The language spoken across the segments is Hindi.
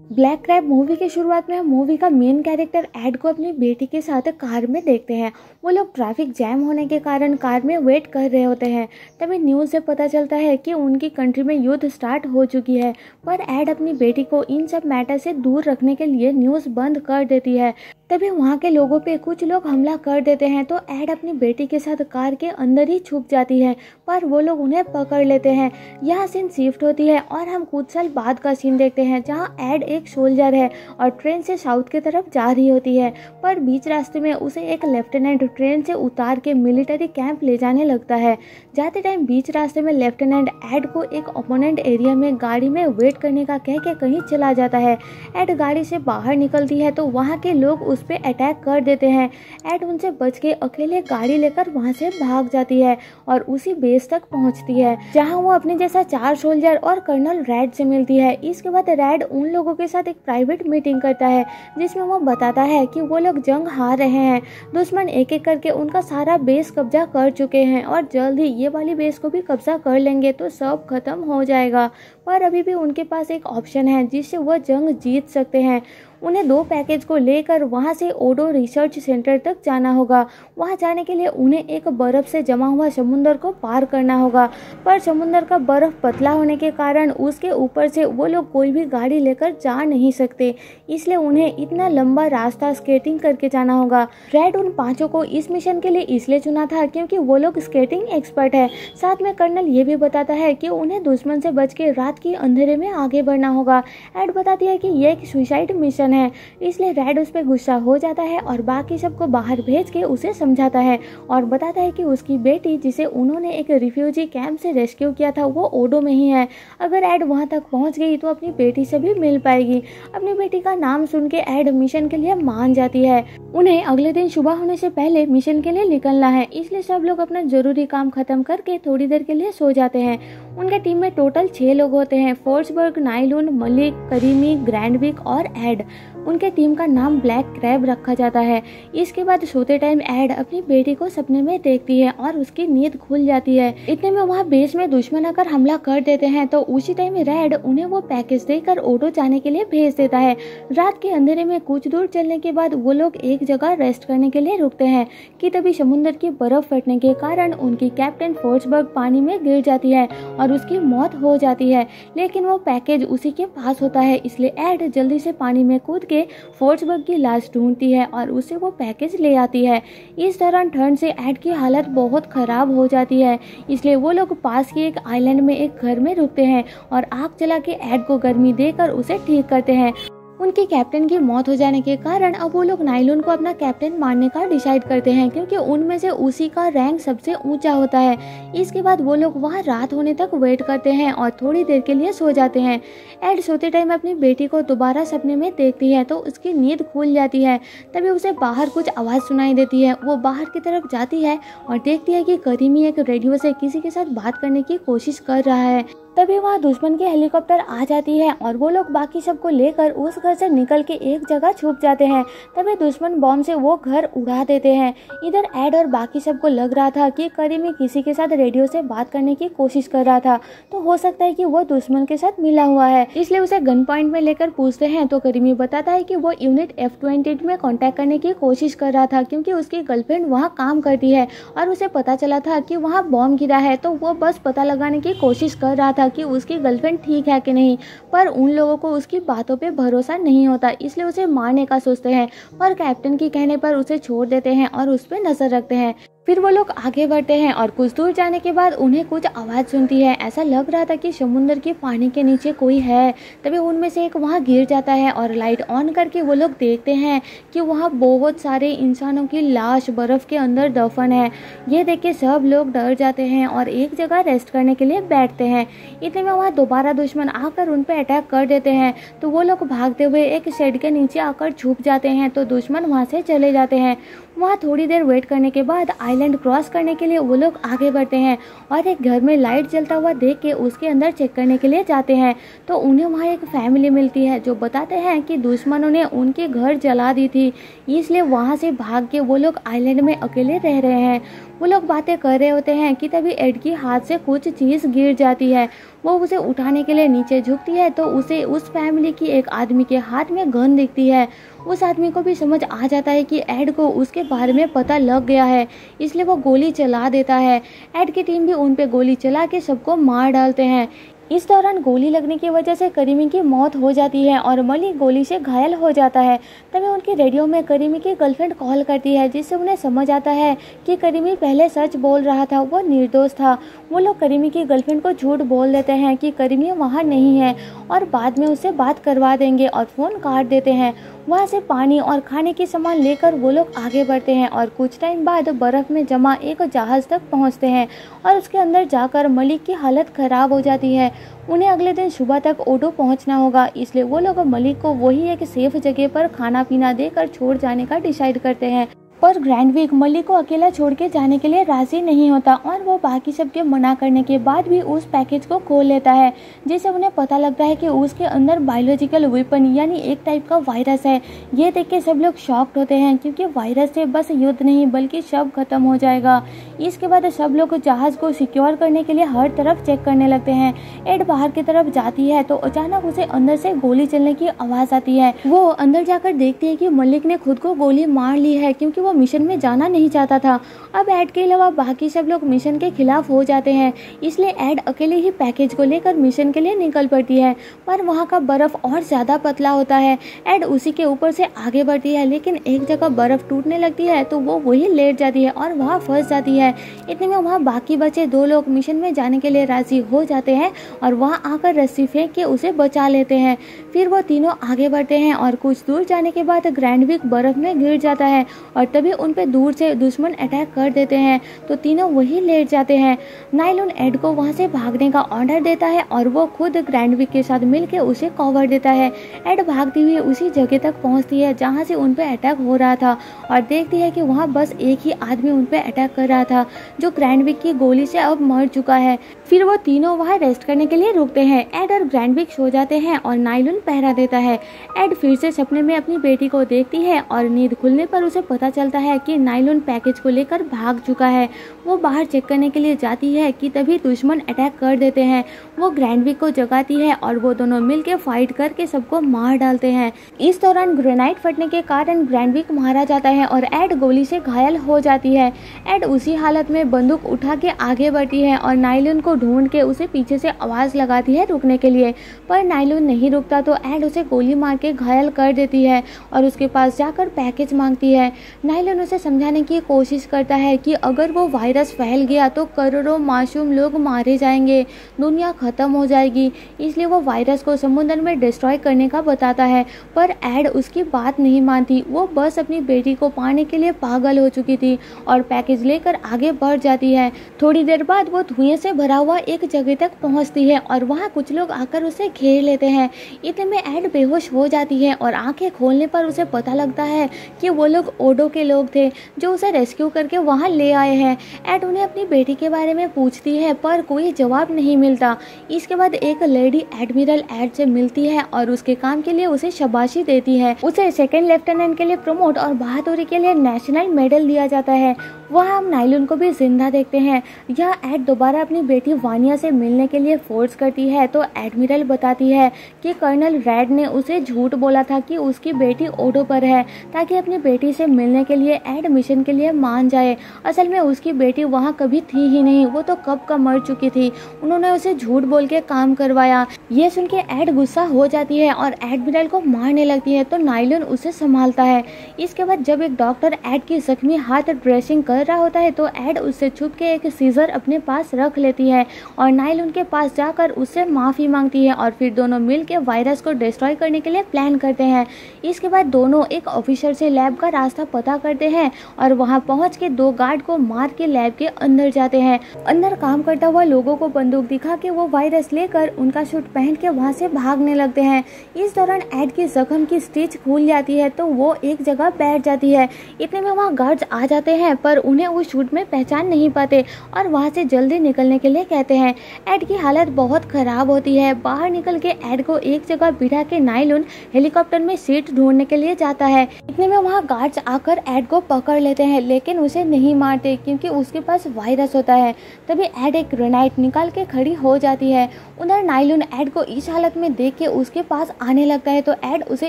ब्लैक क्रैब मूवी की शुरुआत में हम मूवी का मेन कैरेक्टर एड को अपनी बेटी के साथ कार में देखते हैं। वो लोग ट्रैफिक जैम होने के कारण कार में वेट कर रहे होते हैं। तभी न्यूज़ से पता चलता है कि उनकी कंट्री में युद्ध स्टार्ट हो चुकी है, पर एड अपनी बेटी को इन सब मैटर से दूर रखने के लिए न्यूज़ बंद कर देती है। तभी वहाँ के लोगों पे कुछ लोग हमला कर देते हैं, तो एड अपनी बेटी के साथ कार के अंदर ही छुप जाती है, पर वो लोग उन्हें पकड़ लेते हैं। यह सीन शिफ्ट होती है और हम कुछ साल बाद का सीन देखते हैं, जहाँ एड एक सोल्जर है और ट्रेन से साउथ की तरफ जा रही होती है, पर बीच रास्ते में उसे एक लेफ्टिनेंट ट्रेन से उतार के मिलिट्री कैंप ले जाने लगता है। जाते टाइम बीच रास्ते में लेफ्टिनेंट एड को एक ओपोनेंट एरिया में गाड़ी में वेट करने का कह के कहीं चला जाता है। एड गाड़ी से बाहर निकलती है तो वहाँ के लोग उस पे अटैक कर देते हैं। एड उनसे बच के अकेले गाड़ी लेकर वहाँ से भाग जाती है और उसी बेस तक पहुँचती है, जहाँ वो अपने जैसा 4 सोल्जर और कर्नल रैड से मिलती है। इसके बाद रैड उन लोगों के साथ एक प्राइवेट मीटिंग करता है, जिसमें वो बताता है कि वो लोग जंग हार रहे हैं। दुश्मन एक एक करके उनका सारा बेस कब्जा कर चुके हैं और जल्द ही ये वाली बेस को भी कब्जा कर लेंगे तो सब खत्म हो जाएगा। पर अभी भी उनके पास एक ऑप्शन है जिससे वो जंग जीत सकते हैं। उन्हें 2 पैकेज को लेकर वहां से ओडो रिसर्च सेंटर तक जाना होगा। वहां जाने के लिए उन्हें एक बर्फ से जमा हुआ समुद्र को पार करना होगा, पर समुद्र का बर्फ पतला होने के कारण उसके ऊपर से वो लोग कोई भी गाड़ी लेकर जा नहीं सकते, इसलिए उन्हें इतना लंबा रास्ता स्केटिंग करके जाना होगा। रेड उन 5 को इस मिशन के लिए इसलिए चुना था क्योंकि वो लोग स्केटिंग एक्सपर्ट है। साथ में कर्नल ये भी बताता है कि उन्हें दुश्मन से बच के रात की अंधेरे में आगे बढ़ना होगा। एड बताती है कि ये एक सुसाइड मिशन है, इसलिए रेड उस पर गुस्सा हो जाता है और बाकी सबको बाहर भेज के उसे समझाता है और बताता है कि उसकी बेटी, जिसे उन्होंने एक रिफ्यूजी कैंप से रेस्क्यू किया था, वो ओडो में ही है। अगर एड वहां तक पहुंच गई तो अपनी बेटी से भी मिल पाएगी। अपनी बेटी का नाम सुन के एड मिशन के लिए मान जाती है। उन्हें अगले दिन सुबह होने से पहले मिशन के लिए निकलना है, इसलिए सब लोग अपना जरूरी काम खत्म करके थोड़ी देर के लिए सो जाते हैं। उनके टीम में टोटल 6 लोग होते हैं, फोर्सबर्ग, नाइलून, मलिक, करीमी, ग्रैंडविक और एड। उनके टीम का नाम ब्लैक क्रैब रखा जाता है। इसके बाद सोते टाइम एड अपनी बेटी को सपने में देखती है और उसकी नींद खुल जाती है। इतने में वहाँ बेस में दुश्मन आकर हमला कर देते हैं, तो उसी टाइम रेड उन्हें वो पैकेज देकर ओडो जाने के लिए भेज देता है। रात के अंधेरे में कुछ दूर चलने के बाद वो लोग एक जगह रेस्ट करने के लिए रुकते हैं कि तभी समुद्र की बर्फ फटने के कारण उनकी कैप्टन फोर्सबर्ग पानी में गिर जाती है और उसकी मौत हो जाती है, लेकिन वो पैकेज उसी के पास होता है। इसलिए एड जल्दी से पानी में कूद के फोर्सबर्ग की लाश ढूंढती है और उसे वो पैकेज ले आती है। इस दौरान ठंड से एड की हालत बहुत खराब हो जाती है, इसलिए वो लोग पास की एक आइलैंड में एक घर में रुकते हैं और आग जला के एड को गर्मी देकर उसे ठीक करते हैं। उनके कैप्टन की मौत हो जाने के कारण अब वो लोग नाइलून को अपना कैप्टन मानने का डिसाइड करते हैं, क्योंकि उनमें से उसी का रैंक सबसे ऊंचा होता है। इसके बाद वो लोग वहां रात होने तक वेट करते हैं और थोड़ी देर के लिए सो जाते हैं। एड सोते टाइम अपनी बेटी को दोबारा सपने में देखती है तो उसकी नींद खुल जाती है। तभी उसे बाहर कुछ आवाज़ सुनाई देती है। वो बाहर की तरफ जाती है और देखती है कि करीमी एक रेडियो से किसी के साथ बात करने की कोशिश कर रहा है। तभी वहाँ दुश्मन की हेलीकॉप्टर आ जाती है और वो लोग बाकी सबको लेकर उस घर से निकल के एक जगह छुप जाते हैं। तभी दुश्मन बॉम्ब से वो घर उड़ा देते हैं। इधर एड और बाकी सबको लग रहा था कि करीमी किसी के साथ रेडियो से बात करने की कोशिश कर रहा था, तो हो सकता है कि वो दुश्मन के साथ मिला हुआ है, इसलिए उसे गन पॉइंट में लेकर पूछते हैं। तो करीमी बताता है कि वो यूनिट F-28 में कॉन्टेक्ट करने की कोशिश कर रहा था, क्योंकि उसकी गर्लफ्रेंड वहाँ काम करती है और उसे पता चला था कि वहाँ बॉम्ब गिरा है, तो वो बस पता लगाने की कोशिश कर रहा था कि उसकी गर्लफ्रेंड ठीक है कि नहीं। पर उन लोगों को उसकी बातों पे भरोसा नहीं होता, इसलिए उसे मारने का सोचते हैं, पर कैप्टन के कहने पर उसे छोड़ देते हैं और उस पर नजर रखते हैं। फिर वो लोग आगे बढ़ते हैं और कुछ दूर जाने के बाद उन्हें कुछ आवाज़ सुनती है। ऐसा लग रहा था कि समुद्र के पानी के नीचे कोई है। तभी उनमें से एक वहाँ गिर जाता है और लाइट ऑन करके वो लोग देखते हैं कि वहाँ बहुत सारे इंसानों की लाश बर्फ़ के अंदर दफन है। ये देख के सब लोग डर जाते हैं और एक जगह रेस्ट करने के लिए बैठते हैं। इतने में वहाँ दोबारा दुश्मन आकर उन पर अटैक कर देते हैं, तो वो लोग भागते हुए एक शेड के नीचे आकर छुप जाते हैं, तो दुश्मन वहाँ से चले जाते हैं। वहाँ थोड़ी देर वेट करने के बाद आइलैंड क्रॉस करने के लिए वो लोग आगे बढ़ते हैं और एक घर में लाइट जलता हुआ देख के उसके अंदर चेक करने के लिए जाते हैं, तो उन्हें वहाँ एक फैमिली मिलती है जो बताते हैं कि दुश्मनों ने उनके घर जला दी थी, इसलिए वहाँ से भाग के वो लोग आइलैंड में अकेले रह रहे हैं। वो लोग बातें कर रहे होते हैं कि तभी एड के हाथ से कुछ चीज़ गिर जाती है। वो उसे उठाने के लिए नीचे झुकती है तो उसे उस फैमिली की एक आदमी के हाथ में गन दिखती है। उस आदमी को भी समझ आ जाता है कि एड को उसके बारे में पता लग गया है, इसलिए वो गोली चला देता है। एड की टीम भी उन पे गोली चला के सबको मार डालते हैं। इस दौरान गोली लगने की वजह से करीमी की मौत हो जाती है और मलिक गोली से घायल हो जाता है। तभी उनके रेडियो में करीमी की गर्लफ्रेंड कॉल करती है, जिससे उन्हें समझ आता है कि करीमी पहले सच बोल रहा था, वो निर्दोष था। वो लोग करीमी की गर्लफ्रेंड को झूठ बोल देते हैं कि करीमी वहाँ नहीं है और बाद में उससे बात करवा देंगे और फ़ोन काट देते हैं। वहाँ से पानी और खाने की सामान लेकर वो लोग आगे बढ़ते हैं और कुछ टाइम बाद बर्फ़ में जमा एक जहाज़ तक पहुँचते हैं और उसके अंदर जाकर मलिक की हालत ख़राब हो जाती है। उन्हें अगले दिन सुबह तक ओडो पहुंचना होगा, इसलिए वो लोग मलिक को वही एक सेफ जगह पर खाना पीना देकर छोड़ जाने का डिसाइड करते हैं। पर ग्रैंडविक मलिक को अकेला छोड़ के जाने के लिए राजी नहीं होता और वो बाकी सबके मना करने के बाद भी उस पैकेज को खोल लेता है, जिससे उन्हें पता लगता है कि उसके अंदर बायोलॉजिकल वेपन यानी एक टाइप का वायरस है। ये देख के सब लोग शॉक्ड होते हैं, क्योंकि वायरस से बस युद्ध नहीं बल्कि सब खत्म हो जाएगा। इसके बाद सब लोग जहाज को सिक्योर करने के लिए हर तरफ चेक करने लगते हैं। एड बाहर की तरफ जाती है तो अचानक उसे अंदर से गोली चलने की आवाज आती है। वो अंदर जाकर देखती है कि मलिक ने खुद को गोली मार ली है, क्योंकि मिशन में जाना नहीं चाहता था। अब एड के अलावा बाकी सब लोग मिशन के खिलाफ हो जाते हैं, इसलिए एड अकेले ही पैकेज को लेकर मिशन के लिए निकल पड़ती है। पर वहाँ का बर्फ और ज्यादा पतला होता है। एड उसी के ऊपर से आगे बढ़ती है, लेकिन एक जगह बर्फ टूटने लगती है तो वो वही लेट जाती है और वहाँ फंस जाती है। इतने में वहाँ बाकी बचे 2 लोग मिशन में जाने के लिए राजी हो जाते हैं और वहाँ आकर रस्सी फेंक के उसे बचा लेते हैं। फिर वो तीनों आगे बढ़ते हैं और कुछ दूर जाने के बाद ग्रैंडविक बर्फ में गिर जाता है और तभी उन पे दूर से दुश्मन अटैक कर देते हैं तो तीनों वही लेट जाते हैं। नायलॉन एड को वहां से भागने का ऑर्डर देता है और वो खुद ग्रैंडविक के साथ मिलकर उसे कवर देता है। एड भागती हुई उसी जगह तक पहुंचती है जहां से उन पे अटैक हो रहा था और देखती है कि वहां बस एक ही आदमी उन पे अटैक कर रहा था, जो ग्रैंडविक की गोली से अब मर चुका है। फिर वो तीनों वहां रेस्ट करने के लिए रुकते हैं। एड और ग्रैंडविक सो जाते हैं और नायलॉन पहरा देता है। एड फिर से सपने में अपनी बेटी को देखती है और नींद खुलने पर उसे पता चलता है कि नायलॉन पैकेज को लेकर भाग चुका है। वो बाहर चेक करने के लिए जाती है कि तभी दुश्मन अटैक कर देते हैं। वो ग्रैंडविक को जगाती है और वो दोनों मिलकर फाइट करके सबको मार डालते हैं। इस दौरान ग्रेनाइड फटने के कारण ग्रैंडविक मारा जाता है और एड गोली से घायल हो जाती है। एड उसी हालत में बंदूक उठा के आगे बढ़ती है और नायलॉन को ढूंढ के उसे पीछे से आवाज लगाती है रुकने के लिए, पर नायलॉन नहीं रुकता तो एड उसे गोली मार के घायल कर देती है और उसके पास जाकर पैकेज मांगती है। नायलॉन उसे समझाने की कोशिश करता है कि अगर वो वायरस फैल गया तो करोड़ों मासूम लोग मारे जाएंगे, दुनिया खत्म हो जाएगी, इसलिए वो वायरस को समुद्र में डिस्ट्रॉय करने का बताता है। पर एड उसकी बात नहीं मानती। वो बस अपनी बेटी को पाने के लिए पागल हो चुकी थी और पैकेज लेकर आगे बढ़ जाती है। थोड़ी देर बाद वो धुएं से भरा हुआ एक जगह तक पहुंचती है और वहाँ कुछ लोग आकर उसे घेर लेते हैं। इतने में एड बेहोश हो जाती है और आंखें खोलने पर उसे पता लगता है कि वो लोग ओडो के लोग थे जो उसे रेस्क्यू करके वहाँ ले आए हैं। एड उन्हें अपनी बेटी के बारे में पूछती है पर कोई जवाब नहीं मिलता। इसके बाद एक लेडी एडमिरल एड से मिलती है और उसके काम के लिए उसे शाबाशी देती है। उसे सेकंड लेफ्टिनेंट के लिए प्रमोट और बहादुरी के लिए नेशनल मेडल दिया जाता है। वहाँ हम नायलॉन को भी जिंदा देखते हैं। यह एड दोबारा अपनी बेटी वानिया से मिलने के लिए फोर्स करती है तो एडमिरल बताती है कि कर्नल रेड ने उसे झूठ बोला था कि उसकी बेटी ओडो पर है, ताकि अपनी बेटी से मिलने के लिए एड मिशन के लिए मान जाए। असल में उसकी बेटी वहाँ कभी थी ही नहीं, वो तो कब का मर चुकी थी। उन्होंने उसे झूठ बोल के काम करवाया। ये सुन के एड गुस्सा हो जाती है और एडमिरल को मारने लगती है तो नायलॉन उसे संभालता है। इसके बाद जब एक डॉक्टर एड की जख्मी हाथ ड्रेसिंग कर रहा होता है तो एड उससे छुप के एक सीजर अपने पास रख लेती है और नायलॉन के पास जाकर उससे माफी मांगती है और फिर दोनों मिलकर वायरस को डिस्ट्रॉय करने के लिए प्लान करते हैं। इसके बाद दोनों एक ऑफिसर से लैब का रास्ता पता करते हैं और वहां पहुंच के 2 गार्ड को मार के लैब के अंदर जाते हैं। अंदर काम करता हुआ लोगों को बंदूक दिखा के वो वायरस लेकर उनका सूट पहन के वहां से भागने लगते हैं। इस दौरान एड की जख्म की स्टिच खुल जाती है तो वो एक जगह बैठ जाती है। इतने में वहाँ गार्ड्स आ जाते हैं पर उन्हें उस शूट में पहचान नहीं पाते और वहाँ से जल्दी निकलने के लिए कहते हैं। एड की हालत बहुत खराब होती है। बाहर निकल के एड को एक जगह बिठा के नायलॉन हेलीकॉप्टर में सीट ढूंढने के लिए जाता है। इतने में वहाँ गार्ड्स आकर एड को पकड़ लेते हैं लेकिन उसे नहीं मारते क्योंकि उसके पास वायरस होता है। तभी एड एक ग्रेनाइड निकाल के खड़ी हो जाती है। उधर नायलून एड को इस हालत में देख के उसके पास आने लगता है तो एड उसे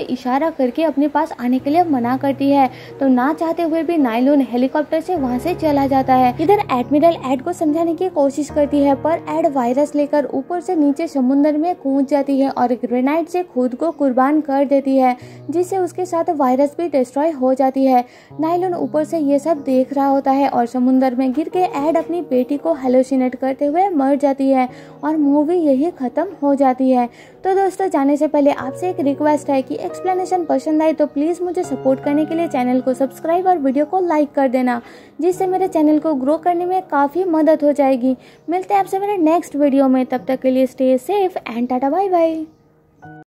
इशारा करके अपने पास आने के लिए मना करती है। तो ना चाहते हुए भी नायलून हेलीकॉप्टर से वहाँ से चला जाता है। इधर एडमिरल एड को समझाने की कोशिश करती है पर एड वायरस लेकर ऊपर से नीचे समुद्र में कूद जाती है और ग्रेनाइड से खुद को कुर्बान कर देती है, जिससे उसके साथ वायरस भी डिस्ट्रॉय हो जाती है। नायलून ऊपर से ये सब देख रहा होता है और समुद्र में गिर के एड अपनी बेटी को हेलुसिनेट करते हुए मर जाती है और मूवी यही खत्म हो जाती है। तो दोस्तों, जाने से पहले आपसे एक रिक्वेस्ट है कि एक्सप्लेनेशन पसंद आए तो प्लीज़ मुझे सपोर्ट करने के लिए चैनल को सब्सक्राइब और वीडियो को लाइक कर देना, जिससे मेरे चैनल को ग्रो करने में काफ़ी मदद हो जाएगी। मिलते हैं आपसे मेरे नेक्स्ट वीडियो में, तब तक के लिए stay safe and tata bye bye.